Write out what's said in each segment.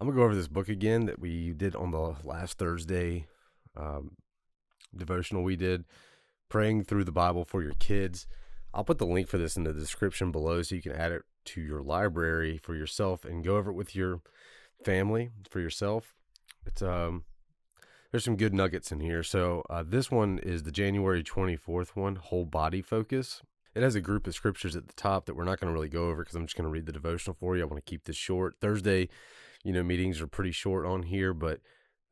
I'm going to go over this book again that we did on the last Thursday um, devotional we did, Praying Through the Bible for Your Kids. I'll put the link for this in the description below so you can add it to your library for yourself and go over it with your family for yourself. It's There's some good nuggets in here. So this one is the January 24th one, Whole Body Focus. It has a group of scriptures at the top that we're not going to really go over because I'm just going to read the devotional for you. I want to keep this short. Thursday, meetings are pretty short on here, but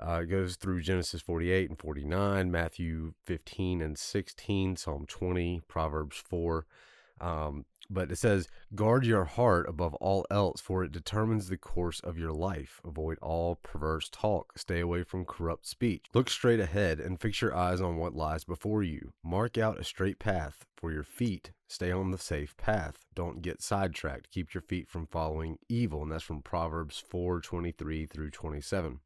it goes through Genesis 48 and 49, Matthew 15 and 16, Psalm 20, Proverbs 4. But it says, guard your heart above all else, for it determines the course of your life. Avoid all perverse talk. Stay away from corrupt speech. Look straight ahead and fix your eyes on what lies before you. Mark out a straight path for your feet. Stay on the safe path. Don't get sidetracked. Keep your feet from following evil. And that's from Proverbs 4:23 through 27.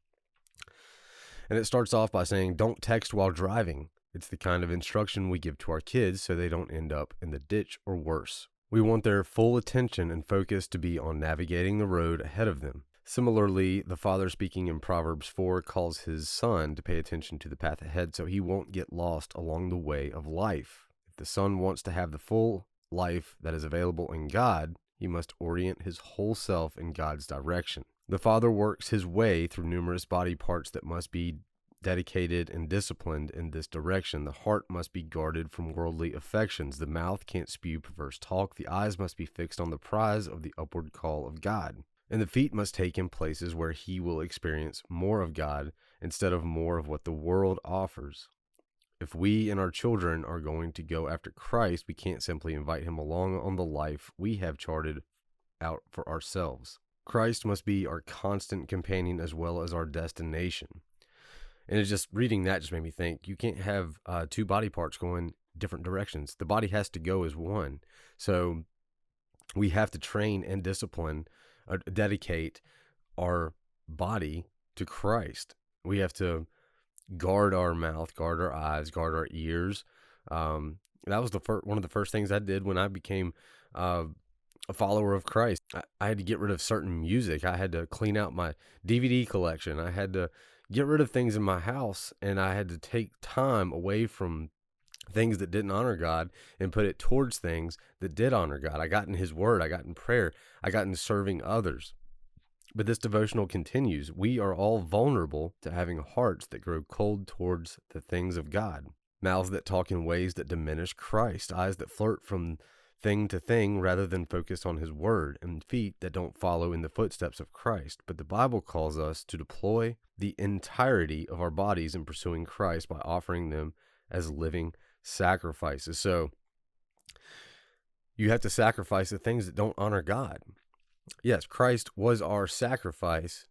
And it starts off by saying, don't text while driving. It's the kind of instruction we give to our kids so they don't end up in the ditch or worse. We want their full attention and focus to be on navigating the road ahead of them. Similarly, the father speaking in Proverbs 4 calls his son to pay attention to the path ahead so he won't get lost along the way of life. If the son wants to have the full life that is available in God, he must orient his whole self in God's direction. The father works his way through numerous body parts that must be dedicated and disciplined in this direction. The heart must be guarded from worldly affections. The mouth can't spew perverse talk. The eyes must be fixed on the prize of the upward call of God. And the feet must take him places where he will experience more of God instead of more of what the world offers. If we and our children are going to go after Christ, we can't simply invite him along on the life we have charted out for ourselves. Christ must be our constant companion as well as our destination. And it's just reading that just made me think you can't have two body parts going different directions. The body has to go as one. So we have to train and discipline, dedicate our body to Christ. We have to guard our mouth, guard our eyes, guard our ears. That was one of the first things I did when I became a follower of Christ. I had to get rid of certain music. I had to clean out my DVD collection. I had to get rid of things in my house, and I had to take time away from things that didn't honor God and put it towards things that did honor God. I got in his word. I got in prayer. I got in serving others. But this devotional continues. We are all vulnerable to having hearts that grow cold towards the things of God, mouths that talk in ways that diminish Christ, eyes that flirt from thing to thing rather than focus on his word, and feet that don't follow in the footsteps of Christ. But the Bible calls us to deploy the entirety of our bodies in pursuing Christ by offering them as living sacrifices. So you have to sacrifice the things that don't honor God. Yes, Christ was our sacrifice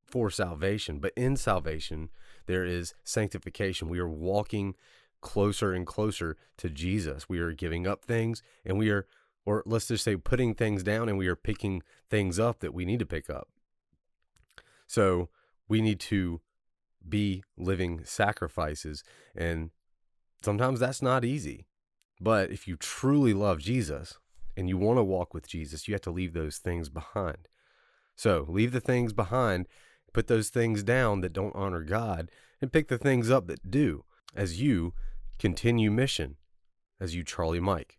for salvation, but in salvation there is sanctification. We are walking closer and closer to Jesus. We are giving up things, and we are, or let's just say, putting things down, and we are picking things up that we need to pick up. So we need to be living sacrifices, and sometimes that's not easy. But if you truly love Jesus and you want to walk with Jesus, you have to leave those things behind. So leave the things behind, put those things down that don't honor God, and pick the things up that do, as you continue mission, as you Charlie Mike.